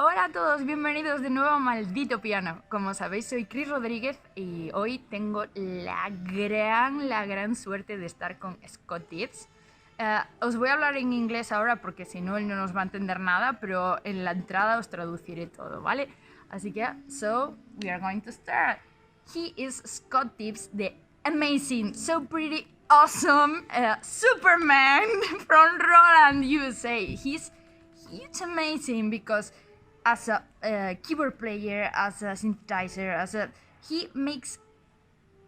Hola a todos, bienvenidos de nuevo a Maldito Piano. Como sabéis, soy Cris Rodríguez y hoy tengo la gran suerte de estar con Scott Tibbs. Os voy a hablar en inglés ahora porque si no él no nos va a entender nada, pero en la entrada os traduciré todo, ¿vale? Así que, so we are going to start. He is Scott Tibbs, the amazing, so pretty, awesome Superman from Roland USA. He's amazing because as a keyboard player, as a synthesizer, he makes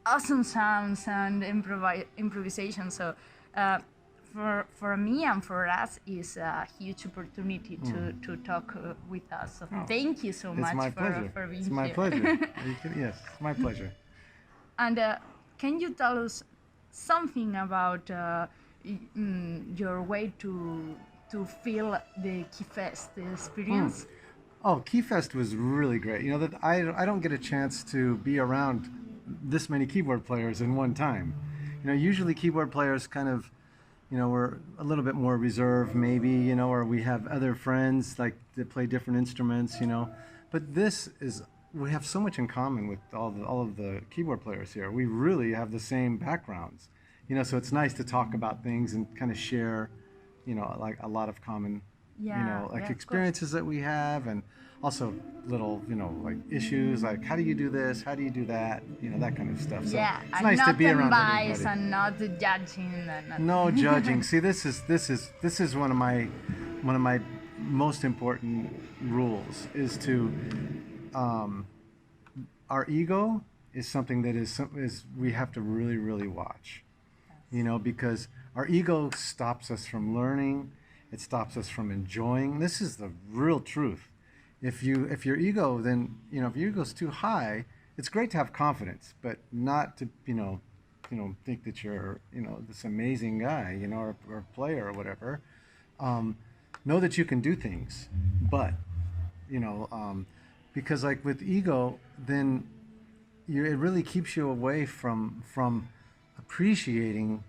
awesome sounds and improvisation. So for me and for us is a huge opportunity to talk with us. So thank you so much for being here. It's my pleasure. Yes, it's my pleasure. And can you tell us something about your way to feel the Keyfest experience? Oh, Keyfest was really great. You know, that I don't get a chance to be around this many keyboard players in one time. You know, usually keyboard players kind of, you know, we're a little bit more reserved maybe, you know, or we have other friends like that play different instruments, you know. But this is, we have so much in common with all of the keyboard players here. We really have the same backgrounds, you know, so it's nice to talk about things and kind of share, you know, like a lot of common, you know, like experiences that we have, and also little, you know, like issues, like how do you do this, how do you do that, you know, that kind of stuff. So it's nice to be around everybody. And not judging. No judging. See, this is one of my most important rules is to our ego is something that is we have to really watch, you know, because our ego stops us from learning. It stops us from enjoying. This is the real truth. If your ego, then, you know, if your ego's too high, it's great to have confidence, but not to, you know, think that you're, you know, this amazing guy, you know, or player or whatever. Know that you can do things, but, you know, because like with ego, then it really keeps you away from appreciating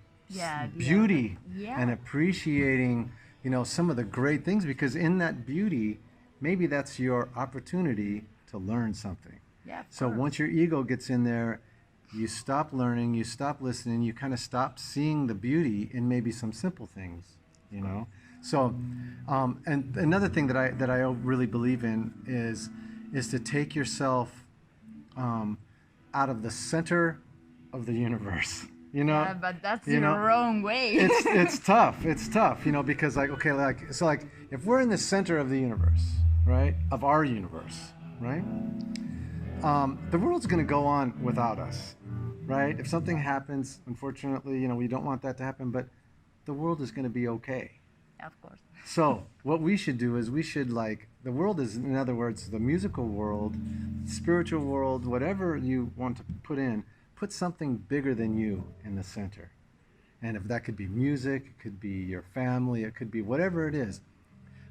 beauty and appreciating, you know, some of the great things, because in that beauty, maybe that's your opportunity to learn something. So once your ego gets in there, you stop learning, you stop listening, you kind of stop seeing the beauty in maybe some simple things, you know. So, and another thing that I really believe in is to take yourself out of the center of the universe. You know, yeah, but that's the wrong way. it's tough. It's tough, you know, because like, okay, like, so like if we're in the center of the universe, right, of our universe, right, the world's going to go on without us, right? If something happens, unfortunately, you know, we don't want that to happen, but the world is going to be okay. Of course. So what we should do is we should, like, the world is, in other words, the musical world, spiritual world, whatever you want to put something bigger than you in the center. And if that could be music, it could be your family, it could be whatever it is.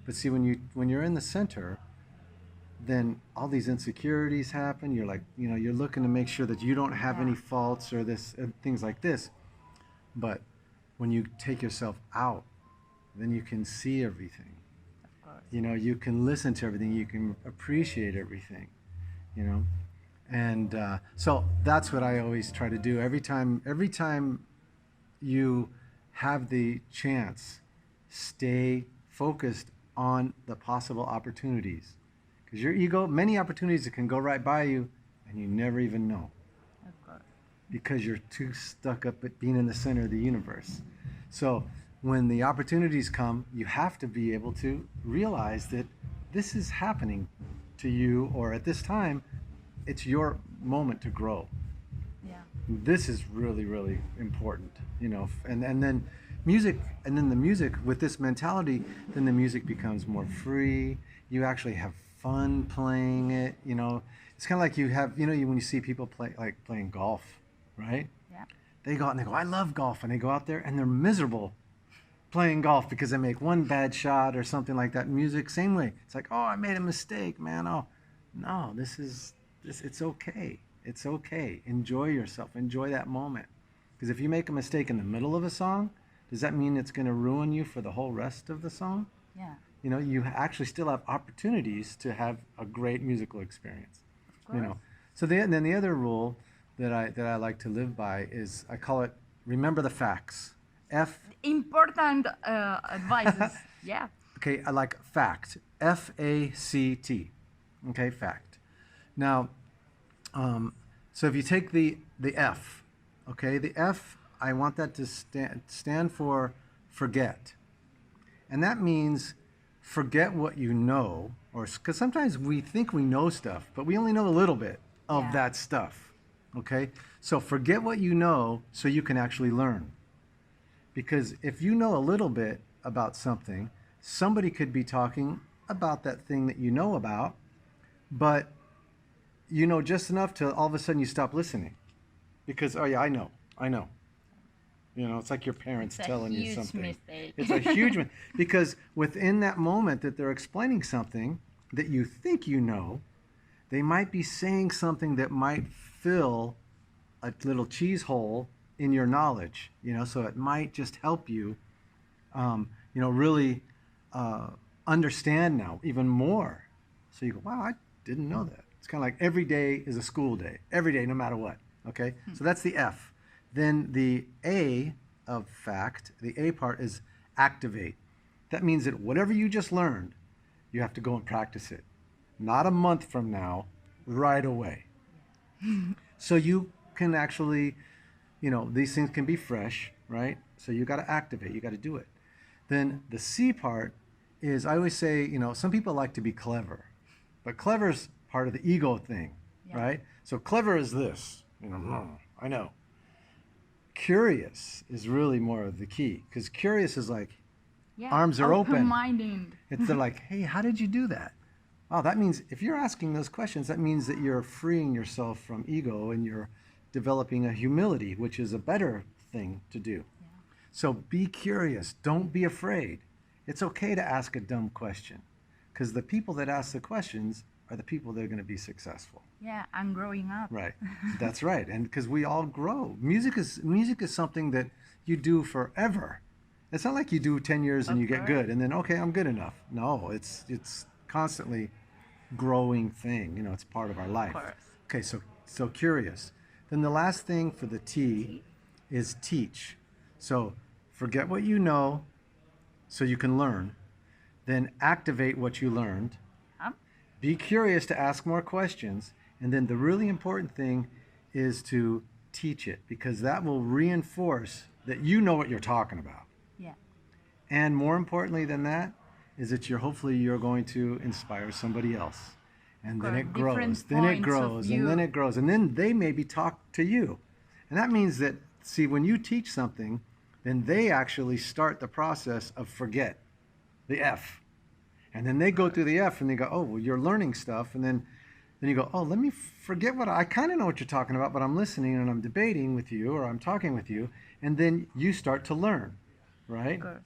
But see, when you're in the center, then all these insecurities happen. You're like, you know, you're looking to make sure that you don't have any faults or this things like this. But when you take yourself out, then you can see everything. Of course. You know, you can listen to everything, you can appreciate everything, you know. And so that's what I always try to do. Every time you have the chance, stay focused on the possible opportunities. Because your ego, many opportunities that can go right by you and you never even know. Of course. Because you're too stuck up at being in the center of the universe. So when the opportunities come, you have to be able to realize that this is happening to you, or at this time, it's your moment to grow. Yeah. This is really important, you know. And then music, and then the music with this mentality, then the music becomes more free. You actually have fun playing it, you know. It's kind of like you have, you know, when you see people playing golf, right? Yeah. They go out and they go, I love golf, and they go out there and they're miserable playing golf because they make one bad shot or something like that. Music, same way. It's like, oh, I made a mistake, man. Oh, no, it's okay. It's okay. Enjoy yourself. Enjoy that moment. Because if you make a mistake in the middle of a song, does that mean it's going to ruin you for the whole rest of the song? Yeah. you know, you actually still have opportunities to have a great musical experience. You know, so then the other rule that I like to live by is I call it remember the facts. Important advices. Yeah. Okay, I like fact. F-A-C-T. Okay, fact. Now, so if you take the F, okay, the F, I want that to stand for forget. And that means forget what you know, or because sometimes we think we know stuff, but we only know a little bit of that stuff. Okay, so forget what you know so you can actually learn. Because if you know a little bit about something, somebody could be talking about that thing that you know about, but you know just enough to all of a sudden you stop listening. Because, oh yeah, I know. You know, it's like your parents telling you something. Mistake. It's a huge one. Because within that moment that they're explaining something that you think you know, they might be saying something that might fill a little cheese hole in your knowledge, you know, so it might just help you, you know, really understand now even more. So you go, wow, I didn't know that. It's kind of like every day is a school day, every day, no matter what. Okay, so that's the F. Then the A of fact, the A part is activate. That means that whatever you just learned, you have to go and practice it. Not a month from now, right away. So you can actually, you know, these things can be fresh, right? So you got to activate, you got to do it. Then the C part is, I always say, you know, some people like to be clever, but clever is part of the ego thing, right? So clever is this, you know, I know. Curious is really more of the key, because curious is like, arms are open. Open-minded. They're like, hey, how did you do that? Oh, that means if you're asking those questions, that means that you're freeing yourself from ego and you're developing a humility, which is a better thing to do. So be curious. Don't be afraid. It's okay to ask a dumb question, because the people that ask the questions are the people that are going to be successful. Yeah, I'm growing up. Right. That's right. And because we all grow. Music is something that you do forever. It's not like you do 10 years and you get good and then, okay, I'm good enough. No, it's constantly growing thing. You know, it's part of our life. Of course. Okay, so curious. Then the last thing for the T is teach. So forget what you know so you can learn. Then activate what you learned. Be curious to ask more questions. And then the really important thing is to teach it, because that will reinforce that you know what you're talking about. Yeah. And more importantly than that is that hopefully you're going to inspire somebody else. And then it grows, then it grows, and then it grows. And then they maybe talk to you. And that means that, see, when you teach something, then they actually start the process of forget, the F. And then they go through the F and they go, oh, well, you're learning stuff. And then you go, oh, let me forget I kind of know what you're talking about, but I'm listening and I'm debating with you or I'm talking with you. And then you start to learn, right? Of course.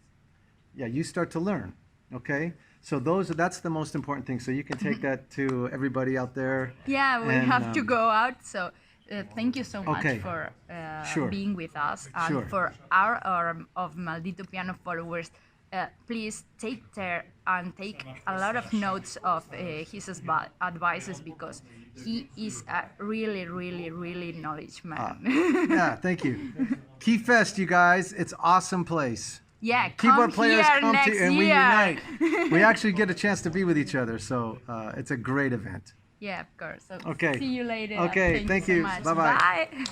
Yeah, you start to learn, okay? So that's the most important thing. So you can take that to everybody out there. Yeah, we have to go out. So thank you so much for being with us. And for our of Maldito Piano followers, please take care and take a lot of notes of his advices, because he is a really, really, really knowledge man. Yeah, thank you. Keyfest, you guys, it's an awesome place. Yeah, keyboard players come next to and year. we unite. We actually get a chance to be with each other, so it's a great event. Yeah, of course. So okay. See you later. Okay, thank you. So much. Bye-bye. Bye.